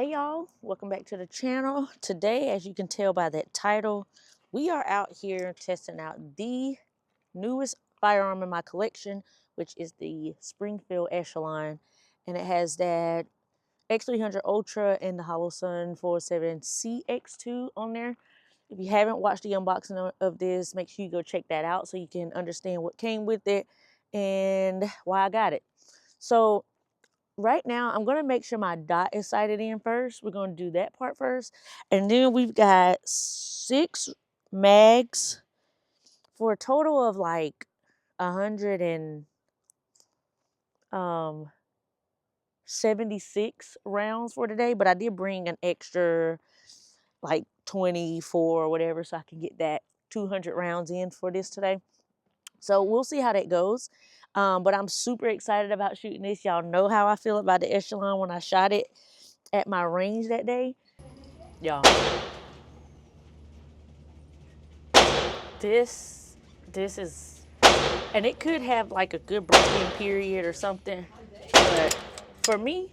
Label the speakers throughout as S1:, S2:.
S1: Hey y'all, welcome back to the channel. Today, as you can tell by that title, we are out here testing out the newest firearm in my collection, which is the Springfield Echelon. And it has that X300 Ultra and the Holosun 47 CX2 on there. If you haven't watched the unboxing of this, make sure you go check that out so you can understand what came with it and why I got it. So right now, I'm going to make sure my dot is sighted in first. We're going to do that part first. And then we've got 6 mags for a total of like 176 rounds for today. But I did bring an extra like 24 or whatever so I can get that 200 rounds in for this today. So we'll see how that goes. But I'm super excited about shooting this. Y'all know how I feel about the Echelon when I shot it at my range that day. Y'all, this is, and it could have like a good break-in period or something, but for me,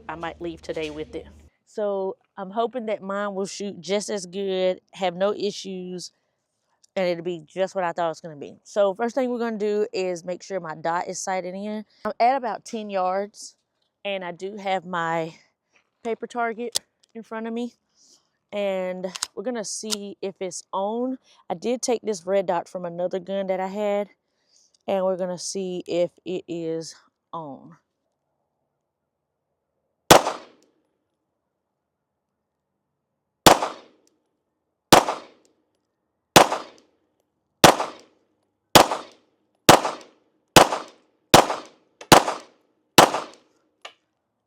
S1: I might leave today with it. So I'm hoping that mine will shoot just as good, have no issues, and it'll be just what I thought it was gonna be. So first thing we're gonna do is make sure my dot is sighted in. I'm at about 10 yards, and I do have my paper target in front of me. And we're gonna see if it's on. I did take this red dot from another gun that I had, and we're gonna see if it is on.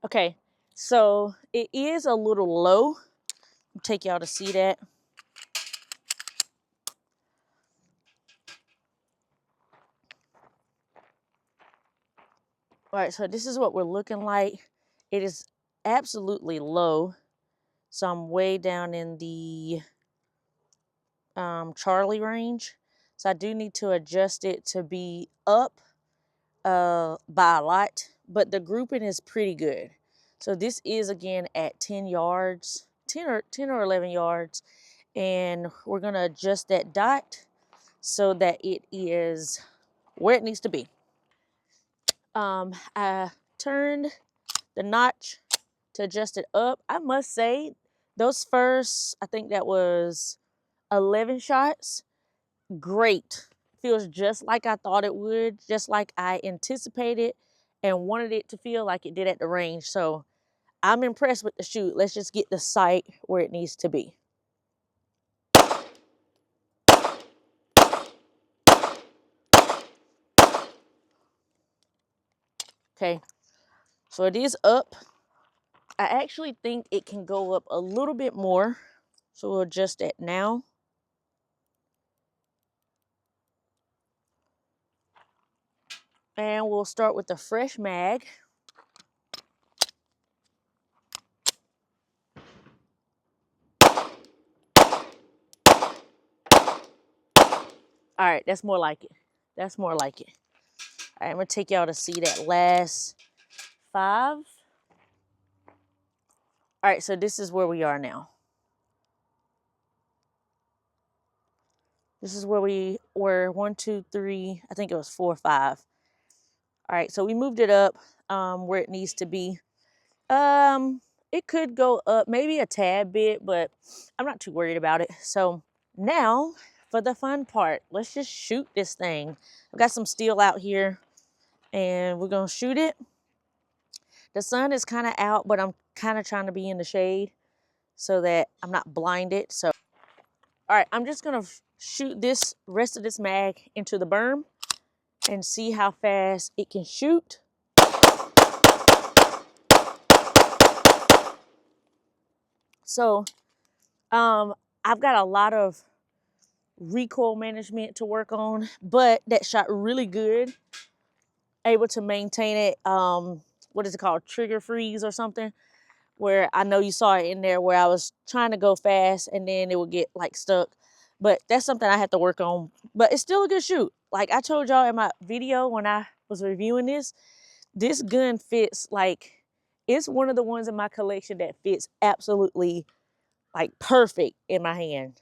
S1: Okay, so it is a little low. I'll take y'all to see that. All right, so this is what we're looking like. It is absolutely low. So I'm way down in the Charlie range. So I do need to adjust it to be up by a lot, but the grouping is pretty good. So this is again at 10 yards, 10 or 11 yards, and we're gonna adjust that dot so that it is where it needs to be. I turned the notch to adjust it up. I must say, those first, I think that was 11 shots, great. Feels just like I thought it would, just like I anticipated and wanted it to feel like it did at the range. So I'm impressed with the shoot. Let's just get the sight where it needs to be. Okay, so it is up. I actually think it can go up a little bit more. So we'll adjust that now. And we'll start with the fresh mag. All right, that's more like it. That's more like it. All right, I'm gonna take y'all to see that last 5. All right, so this is where we are now. This is where we were 1, 2, 3, I think it was 4, 5. All right, so we moved it up where it needs to be. It could go up maybe a tad bit, but I'm not too worried about it. So now for the fun part, let's just shoot this thing. I've got some steel out here and we're gonna shoot it. The sun is kind of out, but I'm kind of trying to be in the shade so that I'm not blinded. So, all right, I'm just gonna shoot this rest of this mag into the berm and see how fast it can shoot. So, I've got a lot of recoil management to work on, but that shot really good. Able to maintain it, what is it called? Trigger freeze or something, where I know you saw it in there where I was trying to go fast and then it would get like stuck. But that's something I have to work on. But it's still a good shoot. Like I told y'all in my video when I was reviewing this, this gun fits like, it's one of the ones in my collection that fits absolutely like perfect in my hand.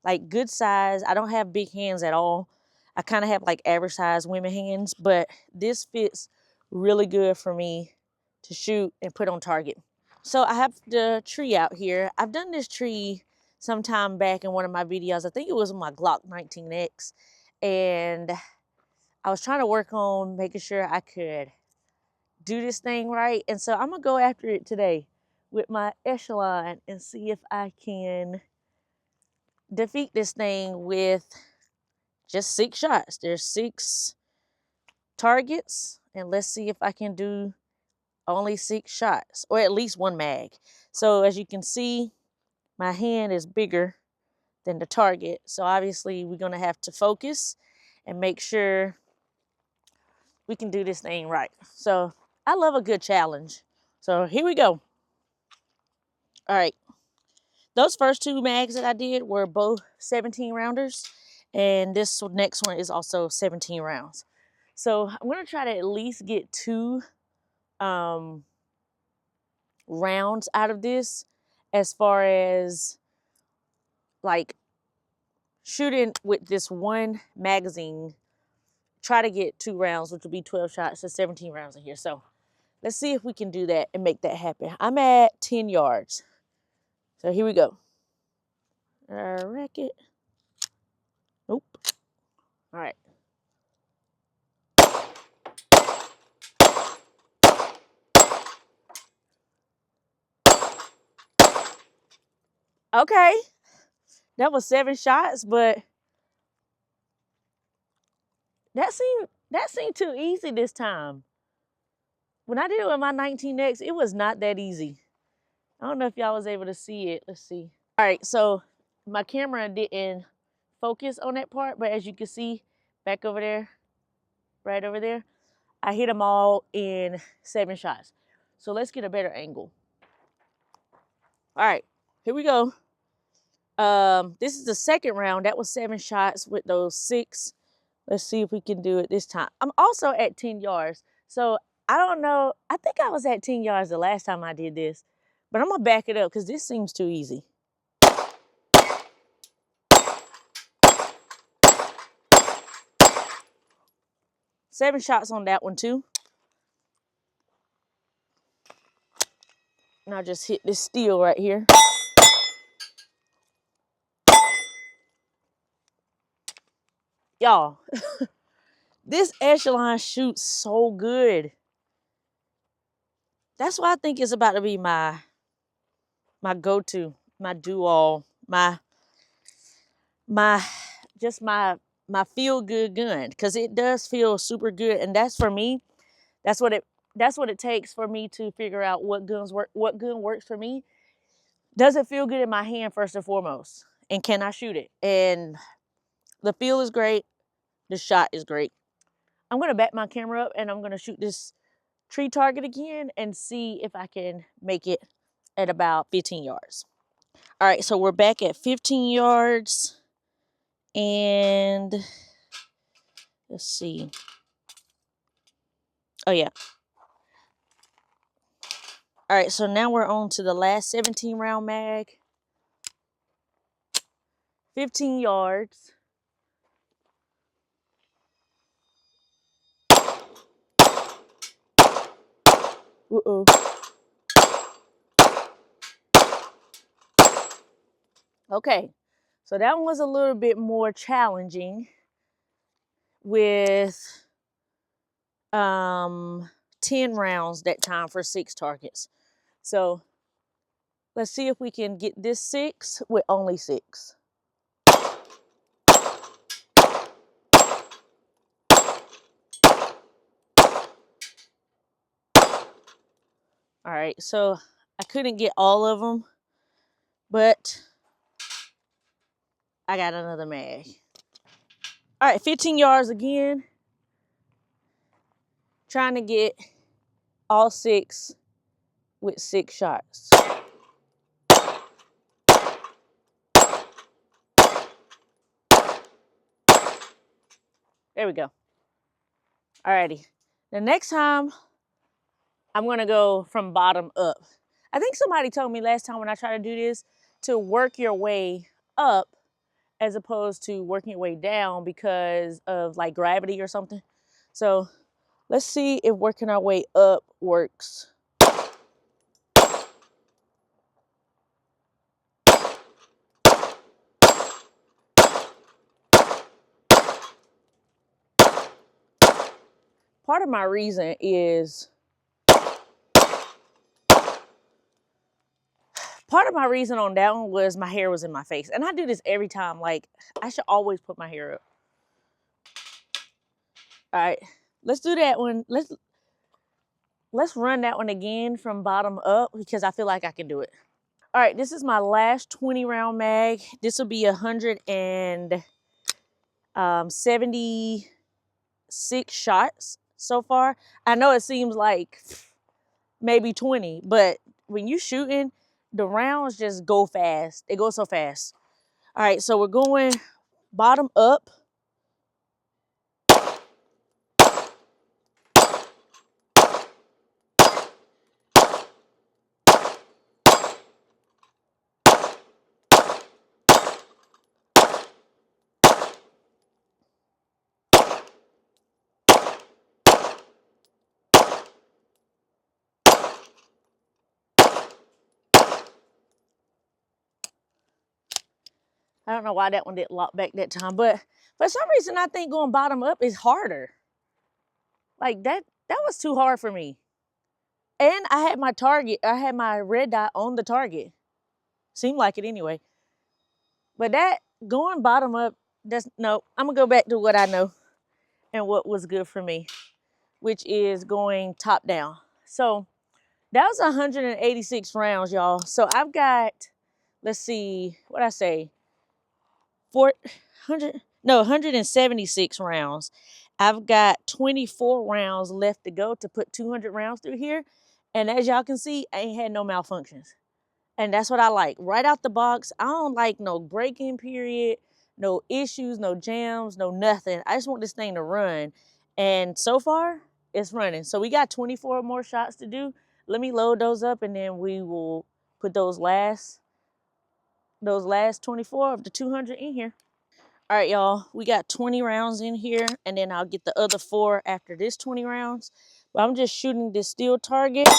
S1: Like good size. I don't have big hands at all. I kind of have like average size women hands, but this fits really good for me to shoot and put on target. So I have the tree out here. I've done this tree sometime back in one of my videos. I think it was my Glock 19X. And I was trying to work on making sure I could do this thing right. And so I'm going to go after it today with my Echelon and see if I can defeat this thing with just 6 shots. There's 6 targets, and let's see if I can do only 6 shots, or at least 1 mag. So as you can see, my hand is bigger than the target. So obviously we're gonna have to focus and make sure we can do this thing right. So I love a good challenge. So here we go. All right. Those first 2 mags that I did were both 17 rounders. And this next one is also 17 rounds. So I'm gonna try to at least get 2 rounds out of this, as far as like shooting with this one magazine. Try to get 2 rounds, which will be 12 shots, so 17 rounds in here. So let's see if we can do that and make that happen. I'm at 10 yards. So here we go. Rack it. Nope. All right. Okay. That was 7 shots, but that seemed too easy this time. When I did it with my 19X, it was not that easy. I don't know if y'all was able to see it. Let's see. All right, so my camera didn't focus on that part, but as you can see back over there, right over there, I hit them all in 7 shots. So let's get a better angle. All right, here we go. This is the second round. That was 7 shots with those 6. Let's see if we can do it this time. I'm also at 10 yards. So I don't know. I think I was at 10 yards the last time I did this, but I'm gonna back it up because this seems too easy. Seven shots on that one too. And I just hit this steel right here. Y'all, this Echelon shoots so good. That's why I think it's about to be my go-to, my do-all, my feel-good gun, because it does feel super good. And that's, for me, that's what it takes for me to figure out what gun works for me. Does it feel good in my hand first and foremost? And can I shoot it? And the feel is great. The shot is great. I'm gonna back my camera up and I'm gonna shoot this tree target again and see if I can make it at about 15 yards. All right, so we're back at 15 yards. And let's see. Oh yeah. All right, so now we're on to the last 17 round mag. 15 yards. Uh-oh. Okay, so that one was a little bit more challenging with 10 rounds that time for 6 targets. So let's see if we can get this 6 with only 6. All right, so I couldn't get all of them, but I got another mag. All right, 15 yards again. Trying to get all 6 with 6 shots. There we go. Alrighty. The next time I'm gonna go from bottom up. I think somebody told me last time when I tried to do this to work your way up as opposed to working your way down because of like gravity or something. So let's see if working our way up works. Part of my reason is, part of my reason on that one was my hair was in my face. And I do this every time. Like, I should always put my hair up. All right, let's do that one. Let's run that one again from bottom up because I feel like I can do it. All right, this is my last 20 round mag. This will be 176 shots so far. I know it seems like maybe 20, but when you shooting, the rounds just go fast. They go so fast. All right, so we're going bottom up. I don't know why that one didn't lock back that time, but for some reason I think going bottom up is harder. Like that was too hard for me. And I had my target, I had my red dot on the target. Seemed like it anyway. But that going bottom up, no, I'm gonna go back to what I know and what was good for me, which is going top down. So that was 186 rounds, y'all. So I've got, let's see, what I say, 176 rounds. I've got 24 rounds left to go to put 200 rounds through here. And as y'all can see, I ain't had no malfunctions. And that's what I like. Right out the box, I don't like no break-in period, no issues, no jams, no nothing. I just want this thing to run. And so far, it's running. So we got 24 more shots to do. Let me load those up and then we will put those last 24 of the 200 in here. All right, y'all, we got 20 rounds in here, and then I'll get the other 4 after this 20 rounds. But I'm just shooting this steel target.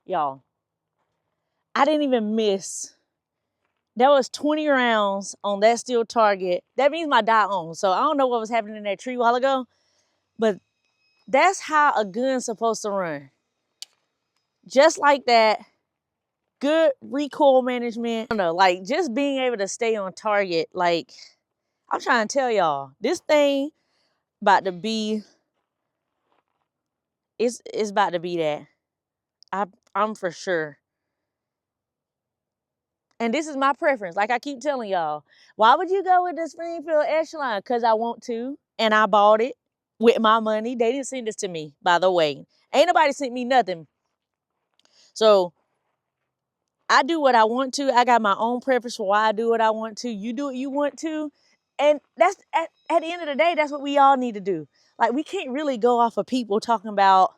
S1: Y'all, I didn't even miss. That was 20 rounds on that steel target. That means my dot on. So I don't know what was happening in that tree a while ago, but that's how a gun's supposed to run. Just like that. Good recoil management. I don't know, like just being able to stay on target. Like, I'm trying to tell y'all, this thing about to be, it's about to be that. I'm for sure. And this is my preference. Like I keep telling y'all, why would you go with the Springfield Echelon? Because I want to, and I bought it with my money. They didn't send this to me, by the way. Ain't nobody sent me nothing. So I do what I want to. I got my own preference for why I do what I want to. You do what you want to. And that's at the end of the day, that's what we all need to do. Like we can't really go off of people talking about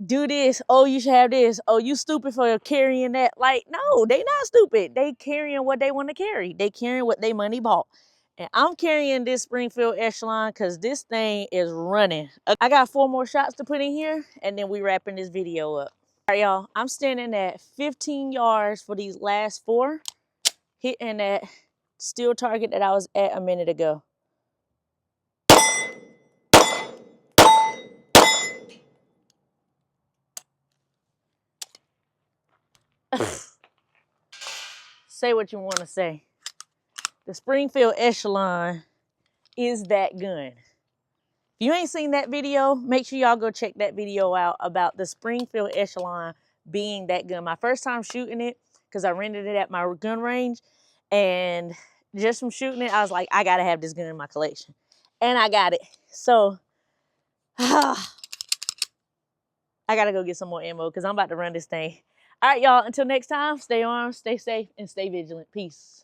S1: do this, oh, you should have this, oh, you stupid for carrying that. Like, no, they not stupid. They carrying what they want to carry. They carrying what they money bought. And I'm carrying this Springfield Echelon because this thing is running. I got 4 more shots to put in here, and then we wrapping this video up. All right, y'all, I'm standing at 15 yards for these last 4, hitting that steel target that I was at a minute ago. Say what you want to say. The Springfield Echelon is that gun. If you ain't seen that video, make sure y'all go check that video out about the Springfield Echelon being that gun. My first time shooting it, because I rented it at my gun range, and just from shooting it, I was like, I gotta have this gun in my collection. And I got it. So, I gotta go get some more ammo because I'm about to run this thing. All right, y'all, until next time, stay armed, stay safe, and stay vigilant. Peace.